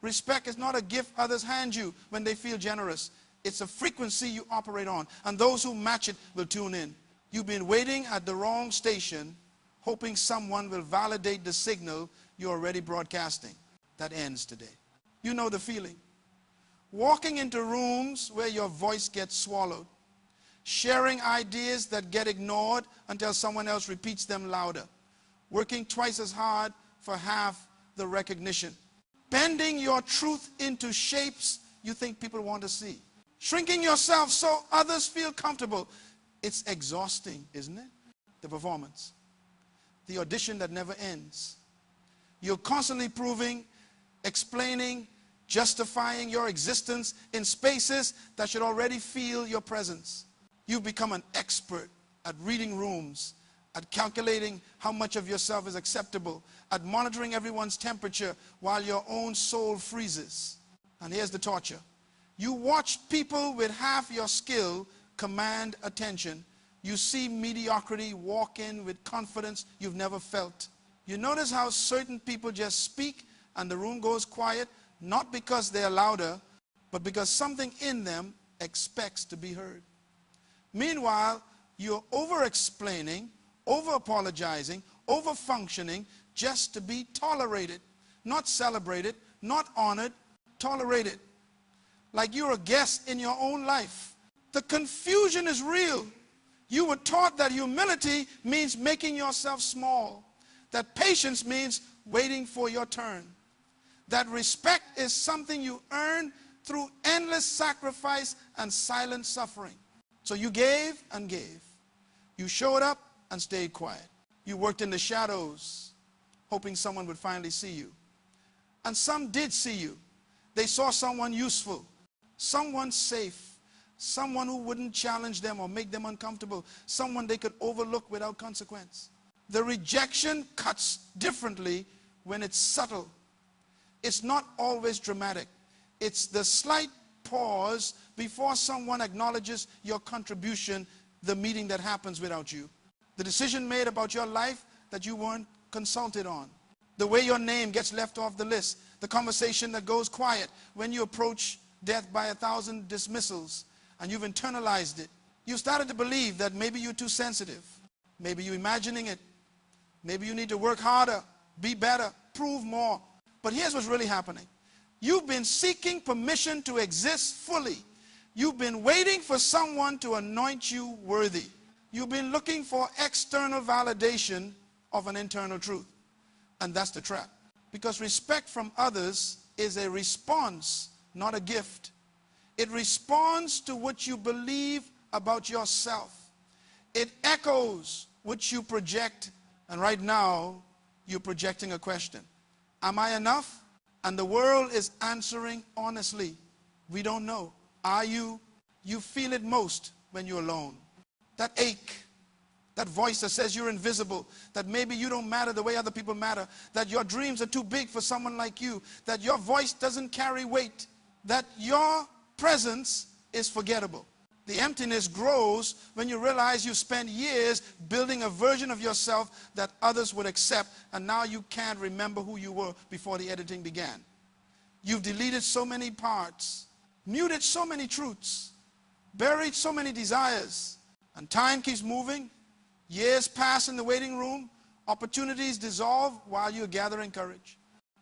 Respect is not a gift others hand you when they feel generous. It's a frequency you operate on, and those who match it will tune in. You've been waiting at the wrong station, hoping someone will validate the signal you're already broadcasting. That ends today. You know the feeling. Walking into rooms where your voice gets swallowed. Sharing ideas that get ignored until someone else repeats them louder. Working twice as hard for half the recognition. Bending your truth into shapes you think people want to see. Shrinking yourself so others feel comfortable. It's exhausting, isn't it? The performance. The audition that never ends. You're constantly proving, explaining, justifying your existence in spaces that should already feel your presence. You've become an expert at reading rooms, at calculating how much of yourself is acceptable, at monitoring everyone's temperature while your own soul freezes. And here's the torture. You watch people with half your skill command attention. You see mediocrity walk in with confidence you've never felt. You notice how certain people just speak and the room goes quiet, not because they're louder, but because something in them expects to be heard. Meanwhile, you're over-explaining, over-apologizing, over-functioning just to be tolerated, not celebrated, not honored, tolerated. Like you're a guest in your own life. The confusion is real. You were taught that humility means making yourself small, that patience means waiting for your turn, that respect is something you earn through endless sacrifice and silent suffering. So you gave and gave. You showed up and stayed quiet. You worked in the shadows, hoping someone would finally see you. And some did see you. They saw someone useful, someone safe, someone who wouldn't challenge them or make them uncomfortable, someone they could overlook without consequence. The rejection cuts differently when it's subtle. It's not always dramatic. It's the slight pause before someone acknowledges your contribution, the meeting that happens without you, the decision made about your life that you weren't consulted on, the way your name gets left off the list, the conversation that goes quiet when you approach death by 1,000 dismissals and you've internalized it. You started to believe that maybe you're too sensitive, maybe you're imagining it, maybe you need to work harder, be better, prove more. But here's what's really happening. You've been seeking permission to exist fully. You've been waiting for someone to anoint you worthy. You've been looking for external validation of an internal truth. And that's the trap. Because respect from others is a response, not a gift. It responds to what you believe about yourself. It echoes what you project. And right now, you're projecting a question. Am I enough? And the world is answering honestly. We don't know. Are you? You feel it most when you're alone. That ache, that voice that says you're invisible, that maybe you don't matter the way other people matter, that your dreams are too big for someone like you, that your voice doesn't carry weight, that your presence is forgettable. The emptiness grows when you realize you spent years building a version of yourself that others would accept, and now you can't remember who you were before the editing began. You've deleted so many parts, muted so many truths, buried so many desires, and time keeps moving. Years pass in the waiting room. Opportunities dissolve while you're gathering courage.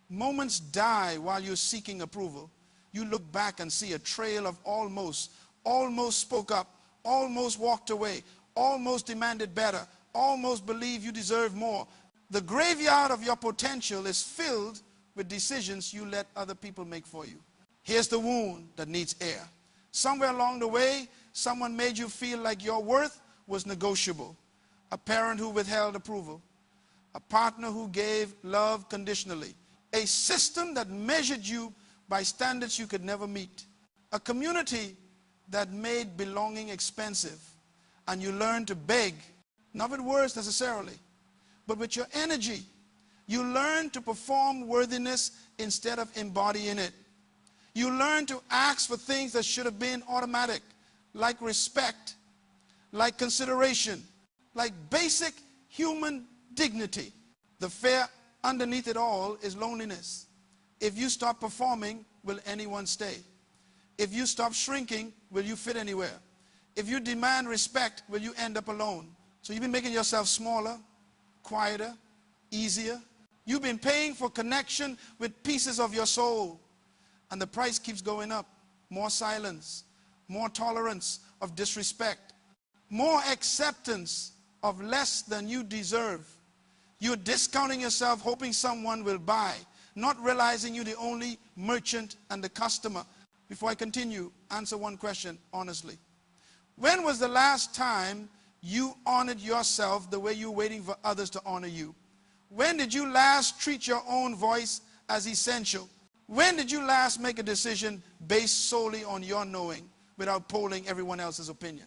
Moments die while you're seeking approval. You look back and see a trail of almost spoke up, almost walked away, almost demanded better, almost believed you deserve more. The graveyard of your potential is filled with decisions you let other people make for you. Here's the wound that needs air. Somewhere along the way, someone made you feel like your worth was negotiable. A parent who withheld approval. A partner who gave love conditionally. A system that measured you by standards you could never meet. A community that made belonging expensive, and you learn to beg, not with words necessarily, but with your energy. You learn to perform worthiness instead of embodying it. You learn to ask for things that should have been automatic, like respect, like consideration, like basic human dignity. The fare underneath it all is loneliness. If you stop performing, will anyone stay? If you stop shrinking, will you fit anywhere? If you demand respect, will you end up alone? So you've been making yourself smaller, quieter, easier. You've been paying for connection with pieces of your soul. And the price keeps going up. More silence, more tolerance of disrespect, more acceptance of less than you deserve. You're discounting yourself, hoping someone will buy, not realizing you're the only merchant and the customer. Before I continue, answer one question honestly. When was the last time you honored yourself the way you're waiting for others to honor you? When did you last treat your own voice as essential? When did you last make a decision based solely on your knowing without polling everyone else's opinion?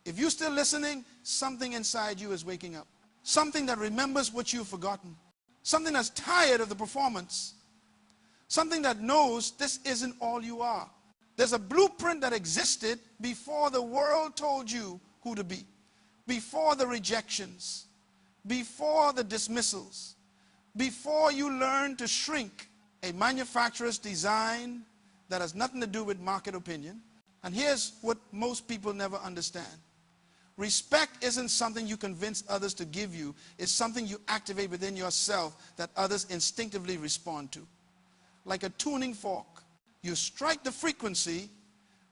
If you're still listening, something inside you is waking up. Something that remembers what you've forgotten. Something that's tired of the performance. Something that knows this isn't all you are. There's a blueprint that existed before the world told you who to be. Before the rejections. Before the dismissals. Before you learned to shrink. A manufacturer's design that has nothing to do with market opinion. And here's what most people never understand. Respect isn't something you convince others to give you. It's something you activate within yourself that others instinctively respond to. Like a tuning fork. You strike the frequency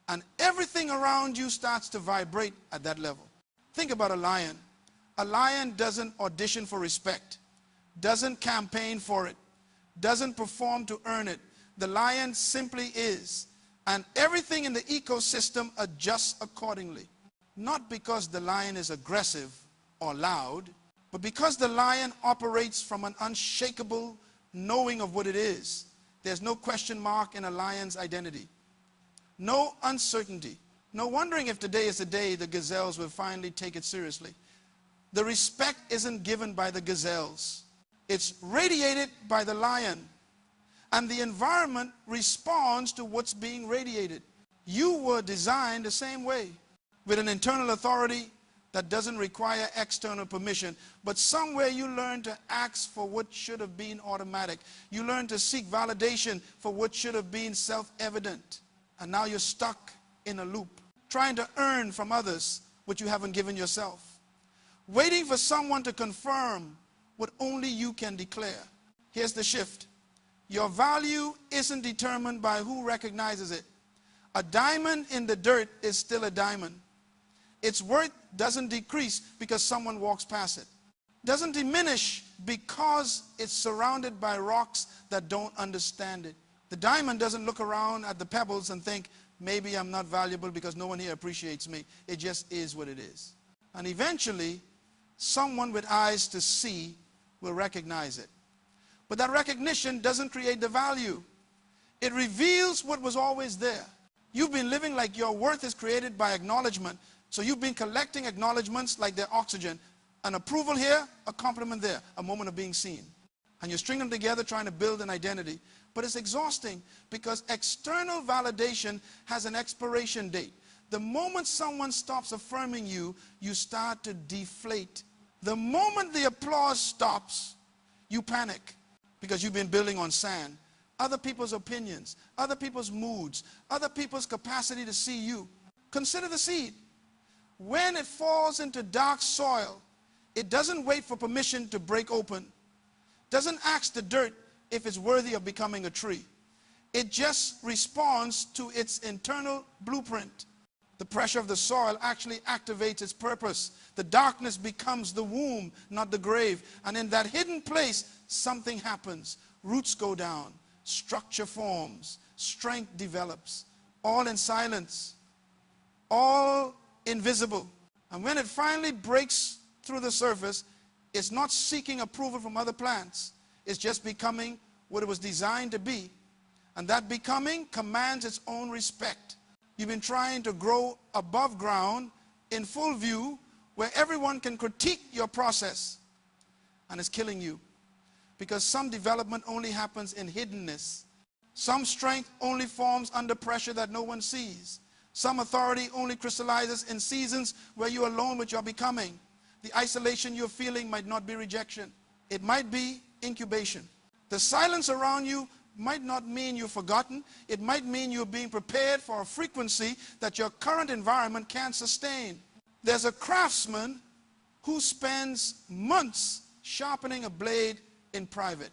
and everything around you starts to vibrate at that level. Think about a lion. A lion doesn't audition for respect. Doesn't campaign for it. Doesn't perform to earn it. The lion simply is. And everything in the ecosystem adjusts accordingly. Not because the lion is aggressive or loud, but because the lion operates from an unshakable knowing of what it is. There's no question mark in a lion's identity. No uncertainty. No wondering if today is the day the gazelles will finally take it seriously. The respect isn't given by the gazelles. It's radiated by the lion. And the environment responds to what's being radiated. You were designed the same way, with an internal authority that doesn't require external permission. But somewhere you learn to ask for what should have been automatic. You learn to seek validation for what should have been self-evident. And now you're stuck in a loop, trying to earn from others what you haven't given yourself. Waiting for someone to confirm what only you can declare. Here's the shift. Your value isn't determined by who recognizes it. A diamond in the dirt is still a diamond. Its worth doesn't decrease because someone walks past it. Doesn't diminish because it's surrounded by rocks that don't understand it. The diamond doesn't look around at the pebbles and think, maybe I'm not valuable because no one here appreciates me. It just is what it is. And eventually, someone with eyes to see will recognize it. But that recognition doesn't create the value. It reveals what was always there. You've been living like your worth is created by acknowledgement. So you've been collecting acknowledgements like they're oxygen. An approval here, a compliment there, a moment of being seen. And you string them together trying to build an identity. But it's exhausting because external validation has an expiration date. The moment someone stops affirming you, you start to deflate. The moment the applause stops, you panic because you've been building on sand. Other people's opinions, other people's moods, other people's capacity to see you. Consider the seed. When it falls into dark soil, it doesn't wait for permission to break open. Doesn't ask the dirt if it's worthy of becoming a tree. It just responds to its internal blueprint. The pressure of the soil actually activates its purpose. The darkness becomes the womb, not the grave. And in that hidden place, something happens. Roots go down, structure forms, strength develops, all in silence, all invisible. And when it finally breaks through the surface, it's not seeking approval from other plants. It's just becoming what it was designed to be. And that becoming commands its own respect. You've been trying to grow above ground in full view where everyone can critique your process. And it's killing you. Because some development only happens in hiddenness. Some strength only forms under pressure that no one sees. Some authority only crystallizes in seasons where you're alone with your becoming. The isolation you're feeling might not be rejection. It might be incubation. The silence around you might not mean you've forgotten. It might mean you're being prepared for a frequency that your current environment can't sustain. There's a craftsman who spends months sharpening a blade in private,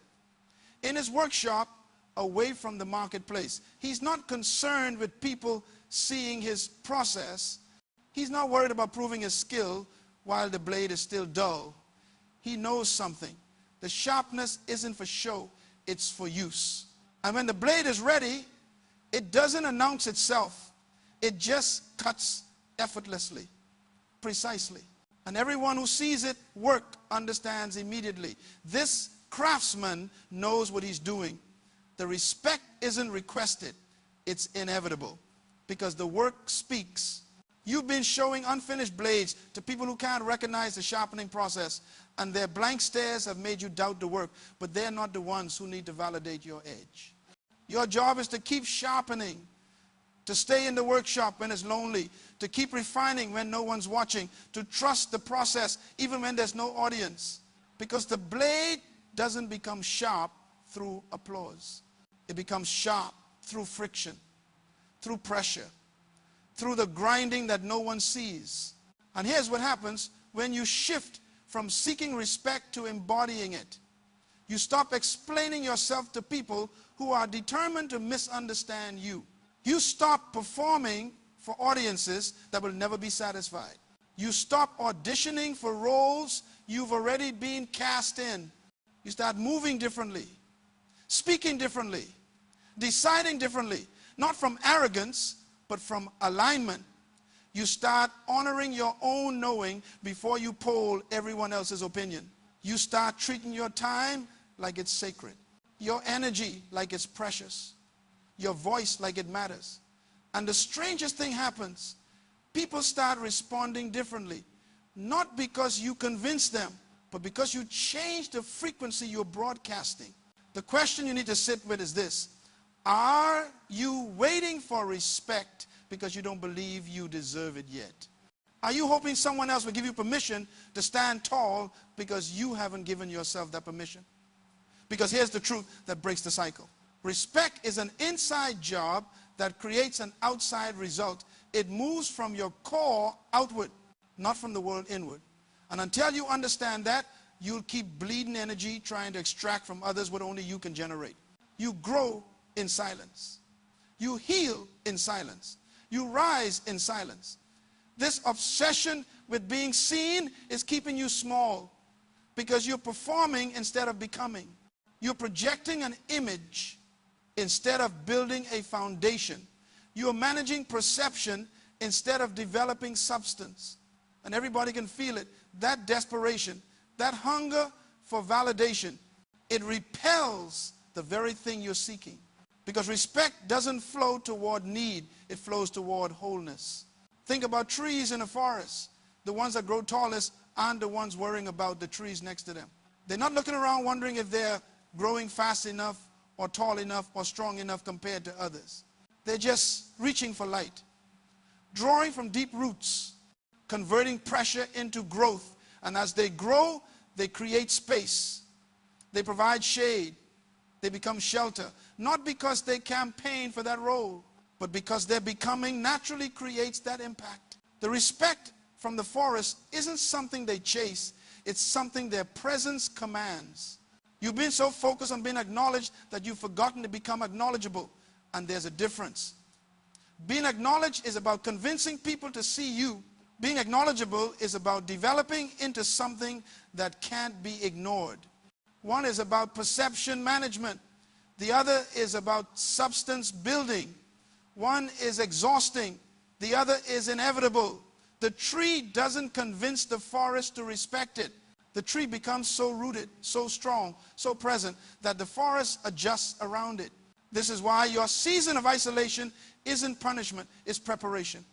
in his workshop, away from the marketplace. He's not concerned with people seeing his process. He's not worried about proving his skill while the blade is still dull. He knows something. The sharpness isn't for show, it's for use. And when the blade is ready, it doesn't announce itself. It just cuts effortlessly, precisely. And everyone who sees it work understands immediately. This craftsman knows what he's doing. The respect isn't requested, it's inevitable, because the work speaks. You've been showing unfinished blades to people who can't recognize the sharpening process, and their blank stares have made you doubt the work, but they're not the ones who need to validate your edge. Your job is to keep sharpening, to stay in the workshop when it's lonely, to keep refining when no one's watching, to trust the process even when there's no audience, because the blade doesn't become sharp through applause. It becomes sharp through friction, through pressure, through the grinding that no one sees. And here's what happens when you shift from seeking respect to embodying it. You stop explaining yourself to people who are determined to misunderstand you. You stop performing for audiences that will never be satisfied. You stop auditioning for roles you've already been cast in. You start moving differently, speaking differently, deciding differently, not from arrogance, but from alignment. You start honoring your own knowing before you poll everyone else's opinion. You start treating your time like it's sacred, your energy like it's precious, your voice like it matters. And the strangest thing happens. People start responding differently, not because you convince them, but because you change the frequency you're broadcasting. The question you need to sit with is this: are you waiting for respect because you don't believe you deserve it yet? Are you hoping someone else will give you permission to stand tall because you haven't given yourself that permission? Because here's the truth that breaks the cycle. Respect is an inside job that creates an outside result. It moves from your core outward, not from the world inward. And until you understand that, you'll keep bleeding energy trying to extract from others what only you can generate. You grow in silence. You heal in silence. You rise in silence. This obsession with being seen is keeping you small because you're performing instead of becoming. You're projecting an image instead of building a foundation. You're managing perception instead of developing substance. And everybody can feel it. That desperation, that hunger for validation, it repels the very thing you're seeking. Because respect doesn't flow toward need, it flows toward wholeness. Think about trees in a forest. The ones that grow tallest aren't the ones worrying about the trees next to them. They're not looking around wondering if they're growing fast enough or tall enough or strong enough compared to others. They're just reaching for light, drawing from deep roots, converting pressure into growth. And as they grow, they create space. They provide shade. They become shelter. Not because they campaign for that role, but because their becoming naturally creates that impact. The respect from the forest isn't something they chase. It's something their presence commands. You've been so focused on being acknowledged that you've forgotten to become acknowledgeable. And there's a difference. Being acknowledged is about convincing people to see you. Being acknowledgeable is about developing into something that can't be ignored. One is about perception management. The other is about substance building. One is exhausting. The other is inevitable. The tree doesn't convince the forest to respect it. The tree becomes so rooted, so strong, so present that the forest adjusts around it. This is why your season of isolation isn't punishment, it's preparation.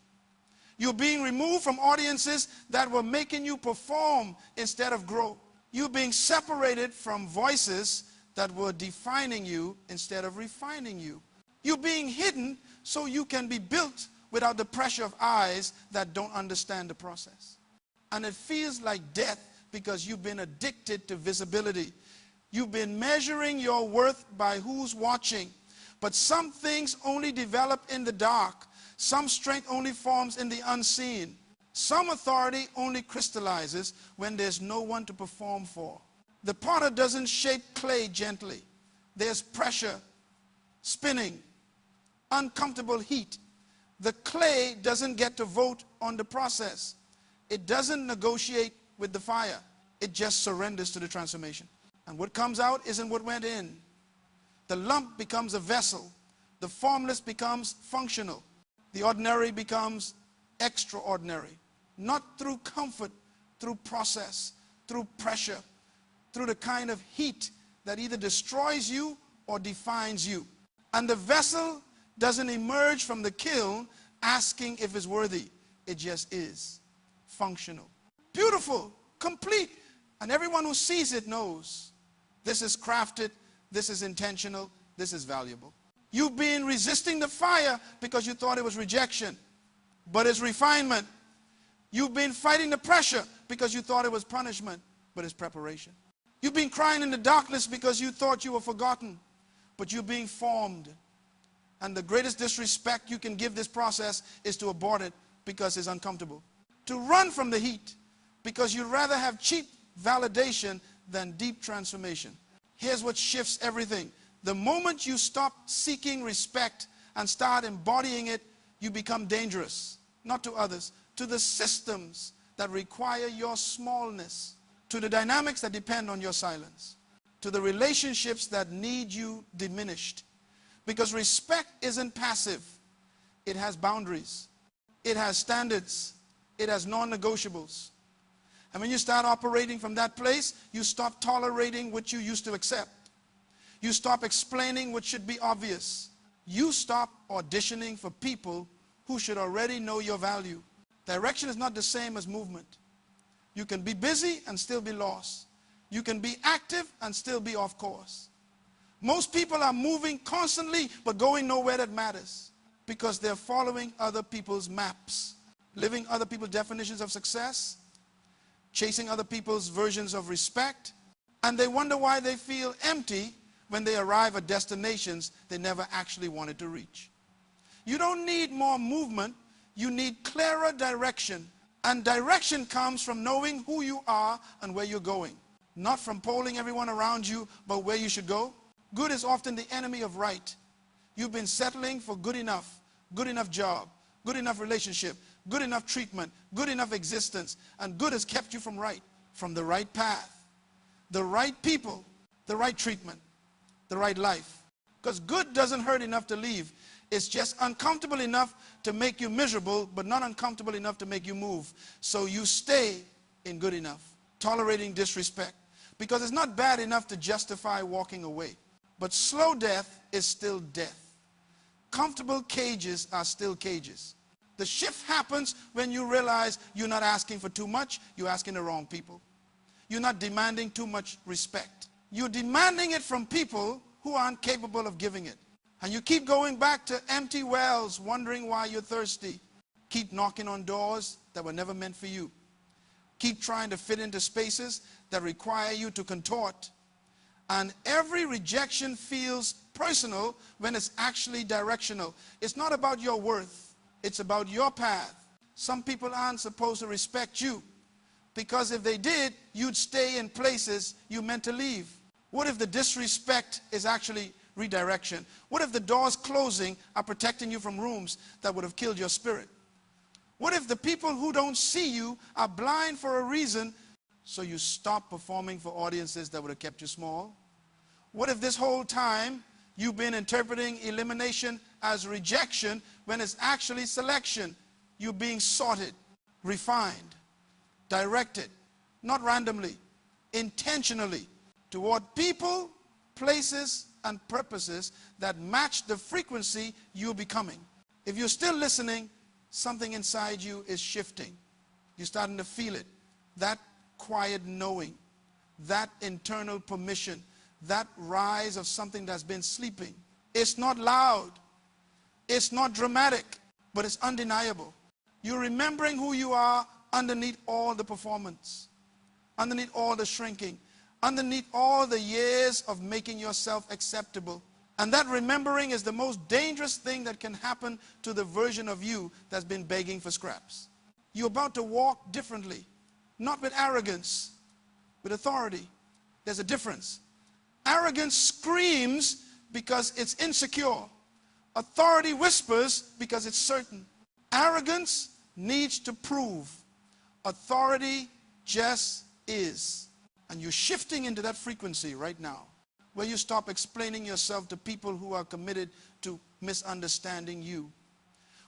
You're being removed from audiences that were making you perform instead of grow. You're being separated from voices that were defining you instead of refining you. You're being hidden so you can be built without the pressure of eyes that don't understand the process. And it feels like death because you've been addicted to visibility. You've been measuring your worth by who's watching. But some things only develop in the dark. Some strength only forms in the unseen. Some authority only crystallizes when there's no one to perform for. The potter doesn't shape clay gently. There's pressure, spinning, uncomfortable heat. The clay doesn't get to vote on the process. It doesn't negotiate with the fire. It just surrenders to the transformation. And what comes out isn't what went in. The lump becomes a vessel. The formless becomes functional. The ordinary becomes extraordinary. Not through comfort, through process, through pressure, through the kind of heat that either destroys you or defines you. And the vessel doesn't emerge from the kiln asking if it's worthy. It just is functional. Beautiful, complete. And everyone who sees it knows this is crafted, this is intentional, this is valuable. You've been resisting the fire because you thought it was rejection, but it's refinement. You've been fighting the pressure because you thought it was punishment, but it's preparation. You've been crying in the darkness because you thought you were forgotten, but you're being formed. And the greatest disrespect you can give this process is to abort it because it's uncomfortable. To run from the heat because you'd rather have cheap validation than deep transformation. Here's what shifts everything. The moment you stop seeking respect and start embodying it, you become dangerous, not to others, to the systems that require your smallness, to the dynamics that depend on your silence, to the relationships that need you diminished. Because respect isn't passive. It has boundaries. It has standards. It has non-negotiables. And when you start operating from that place, you stop tolerating what you used to accept. You stop explaining what should be obvious. You stop auditioning for people who should already know your value. Direction is not the same as movement. You can be busy and still be lost. You can be active and still be off course. Most people are moving constantly but going nowhere that matters because they're following other people's maps, living other people's definitions of success, chasing other people's versions of respect, and they wonder why they feel empty when they arrive at destinations they never actually wanted to reach. You don't need more movement, you need clearer direction. And direction comes from knowing who you are and where you're going. Not from polling everyone around you, but where you should go. Good is often the enemy of right. You've been settling for good enough job, good enough relationship, good enough treatment, good enough existence, and good has kept you from the right path, the right people, the right treatment, the right life. Because good doesn't hurt enough to leave. It's just uncomfortable enough to make you miserable, but not uncomfortable enough to make you move. So you stay in good enough, tolerating disrespect, because it's not bad enough to justify walking away. But slow death is still death. Comfortable cages are still cages. The shift happens when you realize you're not asking for too much, you're asking the wrong people. You're not demanding too much respect. You're demanding it from people who aren't capable of giving it. And you keep going back to empty wells, wondering why you're thirsty. Keep knocking on doors that were never meant for you. Keep trying to fit into spaces that require you to contort. And every rejection feels personal when it's actually directional. It's not about your worth. It's about your path. Some people aren't supposed to respect you, because if they did, you'd stay in places you meant to leave. What if the disrespect is actually redirection? What if the doors closing are protecting you from rooms that would have killed your spirit? What if the people who don't see you are blind for a reason, so you stop performing for audiences that would have kept you small? What if this whole time you've been interpreting elimination as rejection when it's actually selection? You're being sorted, refined, directed, not randomly, intentionally, toward people, places, and purposes that match the frequency you're becoming. If you're still listening, something inside you is shifting. You're starting to feel it. That quiet knowing, that internal permission, that rise of something that's been sleeping. It's not loud. It's not dramatic, but it's undeniable. You're remembering who you are underneath all the performance, underneath all the shrinking, underneath all the years of making yourself acceptable. And that remembering is the most dangerous thing that can happen to the version of you that's been begging for scraps. You're about to walk differently, not with arrogance, with authority. There's a difference. Arrogance screams because it's insecure. Authority whispers because it's certain. Arrogance needs to prove. Authority just is. And you're shifting into that frequency right now, where you stop explaining yourself to people who are committed to misunderstanding you,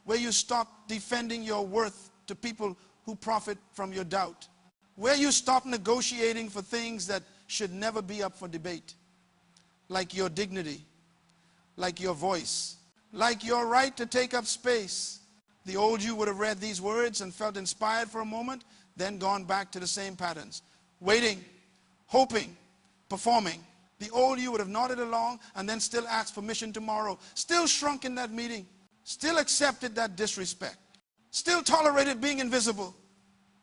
where you stop defending your worth to people who profit from your doubt, where you stop negotiating for things that should never be up for debate, like your dignity, like your voice, like your right to take up space. The old you would have read these words and felt inspired for a moment, then gone back to the same patterns, waiting, hoping, performing. The old you would have nodded along and then still asked permission tomorrow, still shrunk in that meeting, still accepted that disrespect, still tolerated being invisible.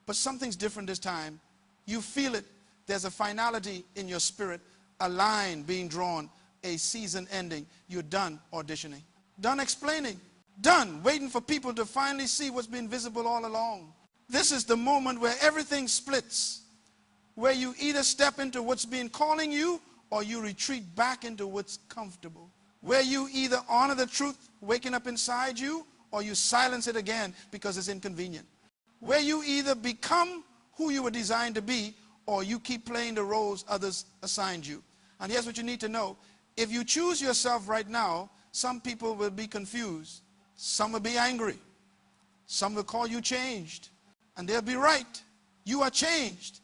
But something's different this time. You feel it. There's a finality in your spirit, a line being drawn, a season ending. You're done auditioning, done explaining, done waiting for people to finally see what's been visible all along. This is the moment where everything splits, where you either step into what's been calling you or you retreat back into what's comfortable, where you either honor the truth waking up inside you or you silence it again because it's inconvenient, where you either become who you were designed to be or you keep playing the roles others assigned you. And here's what you need to know. If you choose yourself right now, some people will be confused. Some will be angry. Some will call you changed. And they'll be right. You are changed.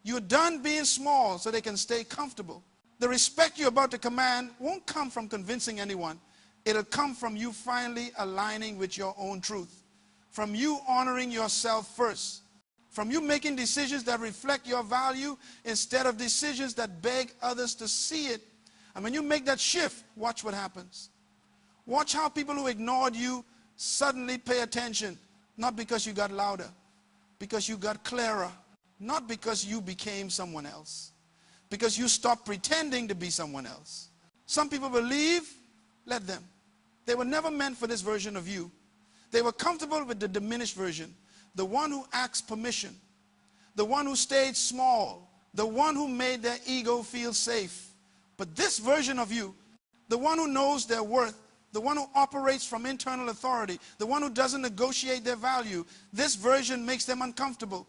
You're done being small so they can stay comfortable. The respect you're about to command won't come from convincing anyone. It'll come from you finally aligning with your own truth, from you honoring yourself first, from you making decisions that reflect your value instead of decisions that beg others to see it. And when you make that shift, watch what happens. Watch how people who ignored you suddenly pay attention, not because you got louder, because you got clearer, not because you became someone else, because you stopped pretending to be someone else. Some people will leave, let them. They were never meant for this version of you. They were comfortable with the diminished version, the one who asks permission, the one who stayed small, the one who made their ego feel safe. But this version of you, the one who knows their worth, the one who operates from internal authority, the one who doesn't negotiate their value, this version makes them uncomfortable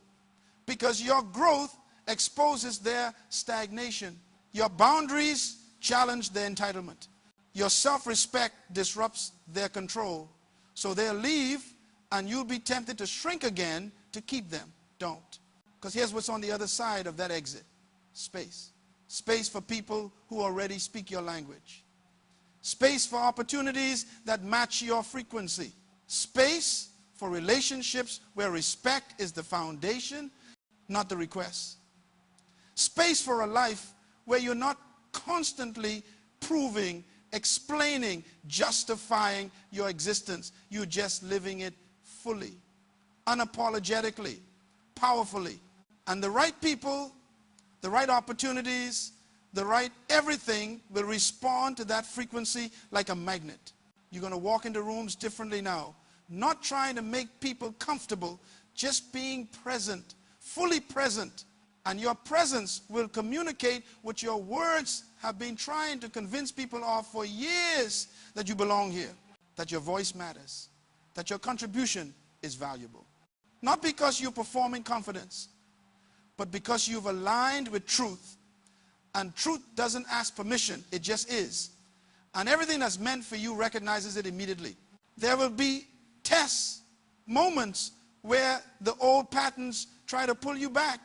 because your growth exposes their stagnation. Your boundaries challenge their entitlement. Your self-respect disrupts their control. So they'll leave and you'll be tempted to shrink again to keep them. Don't. Because here's what's on the other side of that exit. Space. Space for people who already speak your language. Space for opportunities that match your frequency. Space for relationships where respect is the foundation, not the request. Space for a life where you're not constantly proving, explaining, justifying your existence. You're just living it fully, unapologetically, powerfully. And the right people, the right opportunities, the right everything will respond to that frequency like a magnet. You're going to walk into rooms differently now. Not trying to make people comfortable, just being present, fully present. And your presence will communicate what your words have been trying to convince people of for years, that you belong here, that your voice matters, that your contribution is valuable. Not because you're performing confidence, but because you've aligned with truth. And truth doesn't ask permission, it just is. And everything that's meant for you recognizes it immediately. There will be tests, moments where the old patterns try to pull you back.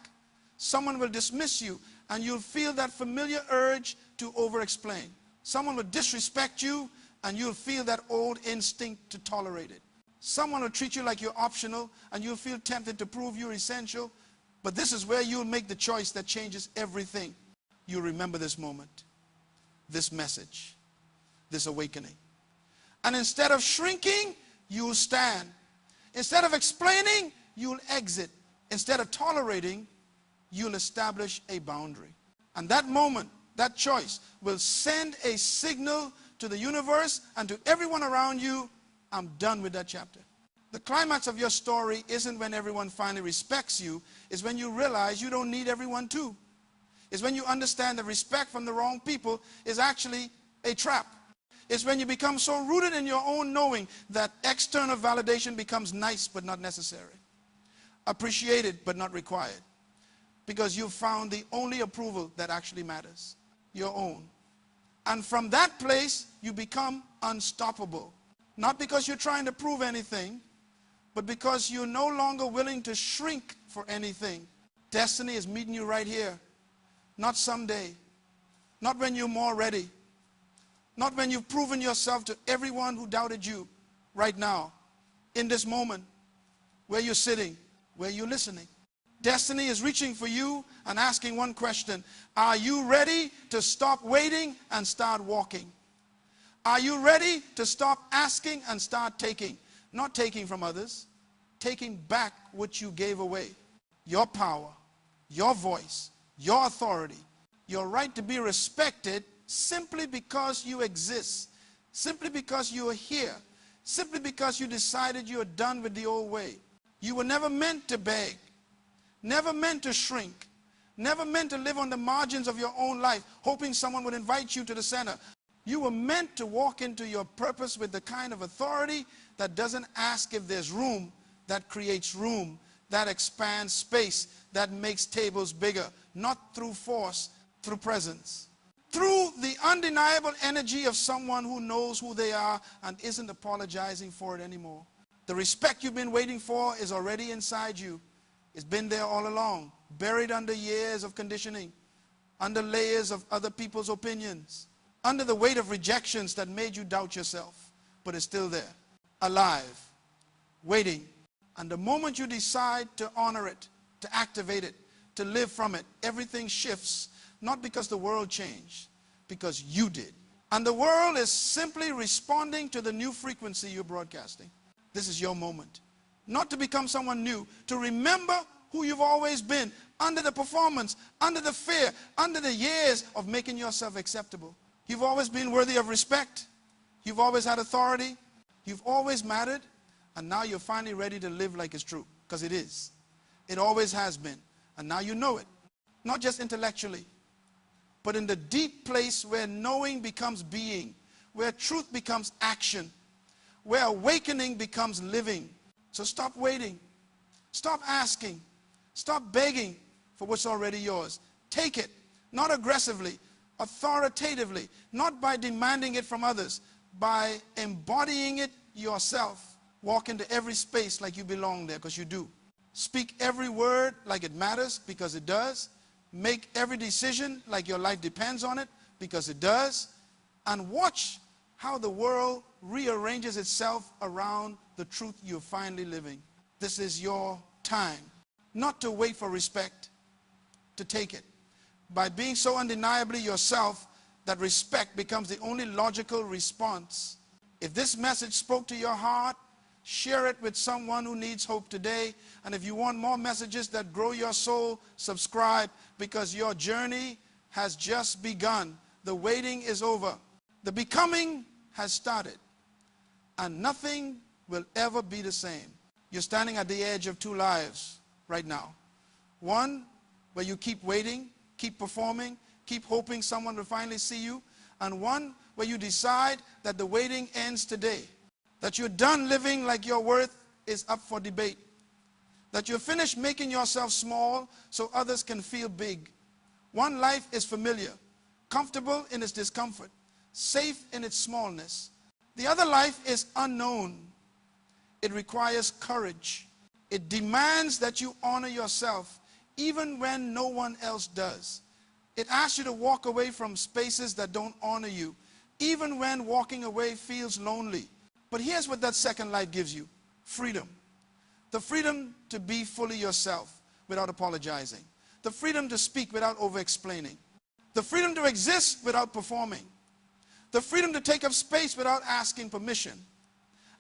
Someone will dismiss you and you'll feel that familiar urge to over-explain. Someone will disrespect you and you'll feel that old instinct to tolerate it. Someone will treat you like you're optional and you'll feel tempted to prove you're essential. But this is where you'll make the choice that changes everything. You remember this moment, this message, this awakening. And instead of shrinking, you'll stand. Instead of explaining, you'll exit. Instead of tolerating, you'll establish a boundary. And that moment, that choice, will send a signal to the universe and to everyone around you, I'm done with that chapter. The climax of your story isn't when everyone finally respects you. It's when you realize you don't need everyone to. It's when you understand that respect from the wrong people is actually a trap. It's when you become so rooted in your own knowing that external validation becomes nice but not necessary, appreciated but not required, because you've found the only approval that actually matters, your own. And from that place, you become unstoppable. Not because you're trying to prove anything, but because you're no longer willing to shrink for anything. Destiny is meeting you right here. Not someday. Not when you're more ready. Not when you've proven yourself to everyone who doubted you. Right now. In this moment. Where you're sitting. Where you're listening. Destiny is reaching for you and asking one question. Are you ready to stop waiting and start walking? Are you ready to stop asking and start taking? Not taking from others. Taking back what you gave away. Your power. Your voice. Your authority. Your right to be respected simply because you exist. Simply because you are here. Simply because you decided you are done with the old way. You were never meant to beg. Never meant to shrink. Never meant to live on the margins of your own life, hoping someone would invite you to the center. You were meant to walk into your purpose with the kind of authority that doesn't ask if there's room, that creates room, that expands space, that makes tables bigger. Not through force, through presence. Through the undeniable energy of someone who knows who they are and isn't apologizing for it anymore. The respect you've been waiting for is already inside you. It's been there all along, buried under years of conditioning, under layers of other people's opinions, under the weight of rejections that made you doubt yourself, but it's still there, alive, waiting. And the moment you decide to honor it, to activate it, to live from it, everything shifts, not because the world changed, because you did. And the world is simply responding to the new frequency you're broadcasting. This is your moment. Not to become someone new, to remember who you've always been, under the performance, under the fear, under the years of making yourself acceptable. You've always been worthy of respect. You've always had authority. You've always mattered. And now you're finally ready to live like it's true, because it is. It always has been. And now you know it. Not just intellectually, but in the deep place where knowing becomes being, where truth becomes action, where awakening becomes living. So stop waiting. Stop asking. Stop begging for what's already yours. Take it, not aggressively, authoritatively, not by demanding it from others, by embodying it yourself. Walk into every space like you belong there, because you do. Speak every word like it matters, because it does. Make every decision like your life depends on it, because it does. And watch how the world rearranges itself around the truth you're finally living. This is your time. Not to wait for respect, to take it. By being so undeniably yourself that respect becomes the only logical response. If this message spoke to your heart, share it with someone who needs hope today. And if you want more messages that grow your soul, subscribe, because your journey has just begun. The waiting is over. The becoming has started. And nothing will ever be the same. You're standing at the edge of two lives right now. One where you keep waiting, keep performing, keep hoping someone will finally see you. And one where you decide that the waiting ends today. That you're done living like your worth is up for debate. That you're finished making yourself small so others can feel big. One life is familiar, comfortable in its discomfort, safe in its smallness. The other life is unknown. It requires courage. It demands that you honor yourself, even when no one else does. It asks you to walk away from spaces that don't honor you, even when walking away feels lonely. But here's what that second life gives you: freedom. The freedom to be fully yourself without apologizing. The freedom to speak without over-explaining. The freedom to exist without performing. The freedom to take up space without asking permission.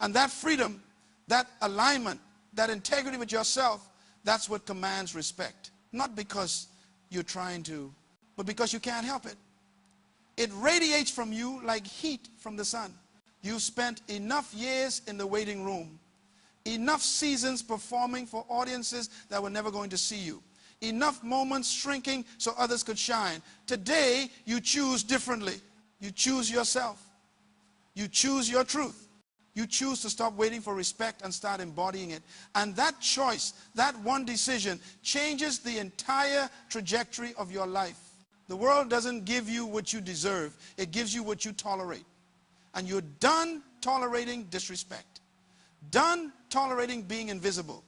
And that freedom, that alignment, that integrity with yourself, that's what commands respect. Not because you're trying to but because you can't help it. It radiates from you like heat from the sun. You've spent enough years in the waiting room, enough seasons performing for audiences that were never going to see you, enough moments shrinking so others could shine. Today, you choose differently. You choose yourself. You choose your truth. You choose to stop waiting for respect and start embodying it. And that choice, that one decision, changes the entire trajectory of your life. The world doesn't give you what you deserve. It gives you what you tolerate. And you're done tolerating disrespect. Done tolerating being invisible.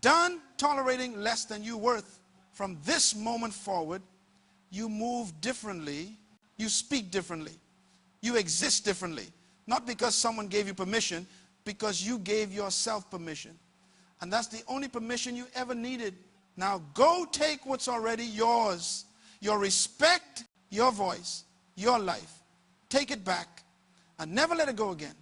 Done tolerating less than you're worth. From this moment forward, you move differently. You speak differently. You exist differently. Not because someone gave you permission, because you gave yourself permission. And that's the only permission you ever needed. Now go take what's already yours. Your respect, your voice, your life. Take it back and never let it go again.